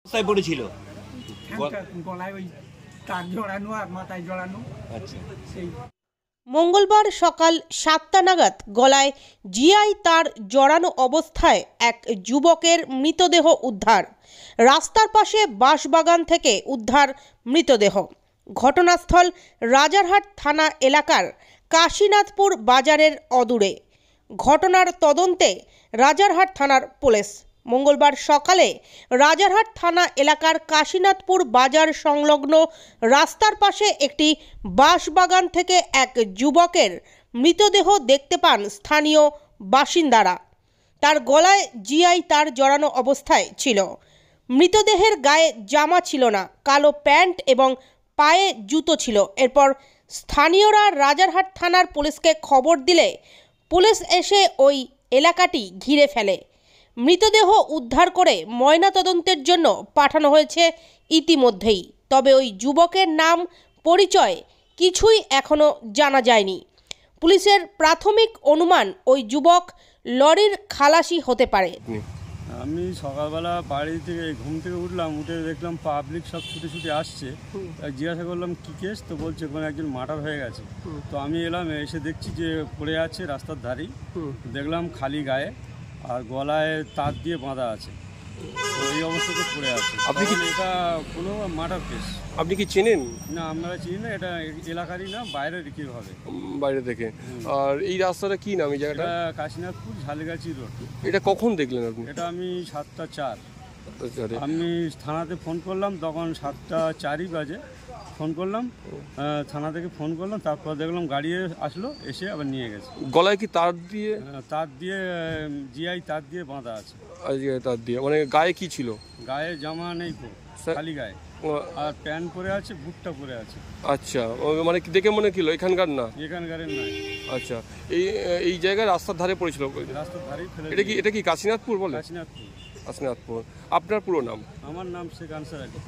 অবস্থায় পড়েছিল। গলায় ওই তার জড়ানো আর মাথায় জড়ানো। আচ্ছা। সেই মঙ্গলবার সকাল 7টা নাগাদ গলায় জিআই তার জড়ানো অবস্থায় এক যুবকের মৃতদেহ উদ্ধার। রাস্তার পাশে বাঁশবাগান থেকে উদ্ধার মৃতদেহ। ঘটনাস্থল রাজারহাট থানা এলাকার কাশীনাথপুর বাজারের অদূরে। ঘটনার তদন্তে রাজারহাট থানার পুলিশ মঙ্গলবার সকালে রাজারহাট থানা এলাকার কাশীনাথপুর বাজার সংলগ্ন রাস্তার পাশে একটি বাঁশবাগান থেকে এক যুবকের মৃতদেহ দেখতে পান স্থানীয় বাসিন্দারা। তার গলায় জিআই তার জড়ানো অবস্থায় ছিল। মৃতদেহের গায়ে জামা ছিল না, কালো প্যান্ট এবং পায়ে জুতো ছিল। এরপর স্থানীয়রা রাজারহাট থানার পুলিশকে খবর দিলে পুলিশ এসে ওই এলাকাটি ঘিরে ফেলে। মৃতদেহ উদ্ধার করে ময়নাতদন্তের জন্য পাঠানো হয়েছে ইতিমধ্যেই। তবে ওই যুবকের নাম পরিচয় কিছুই এখনও জানা যায়নি। পুলিশের প্রাথমিক অনুমান ওই যুবক লরির খালাসি হতে পারে। আমি সকালবেলা বাড়ি থেকে ঘুম থেকে উঠলাম, উঠে দেখলাম পাবলিক সব ছুটে ছুটে আসছে। তাই জিজ্ঞাসা করলাম কী কেস, তো বলছে কোনো একজন মার্ডার হয়ে গেছে। তো আমি এলাম, এসে দেখছি যে পড়ে আছে রাস্তার ধারেই। দেখলাম খালি গায়ে আর গলায় তার দিয়ে বাঁধা আছে, তো এই অবস্থাতে পড়ে আছে। আপনি কি এটা কোনো মার্ডার কেস? আপনি কি চেনেন? না, আমরা চিনি না, এটা এলাকারই না, বাইরের কেউ হবে বাইরে থেকে। আর এই রাস্তাটা কি নাম এই জায়গাটা? কাশীনাথপুর ঝালগাছি রোড। এটা কখন দেখলেন আপনি? এটা আমি 7টা 4 আমি থানাতে ফোন করলাম, তখন 7টা 4ই বাজে ফোন করলাম, থানা থেকে ফোন করলাম। তারপর দেখলাম গাড়ি আসলো, এসে আবার নিয়ে গেছে। গলায় কি তার দিয়ে? তার দিয়ে জিআই তার দিয়ে বাঁধা আছে। তার দিয়ে মানে গায়ে কি ছিল? গায়ে জামা নেই, খালি গায়ে, আর প্যান্ট পরে আছে, বুটটা পরে আছে। আচ্ছা, মানে দেখে মনে কিলো এখানকার না? এখানকার নাই। আচ্ছা, এই জায়গায় রাস্তার ধারে পড়েছিল? রাস্তার ধারেই ফেলে। এটা কি কাশীনাথপুর বলে? কাশীনাথপুর। কাশীনাথপুর। আপনার পুরো নাম? আমার নাম শেখ আনসার আলী।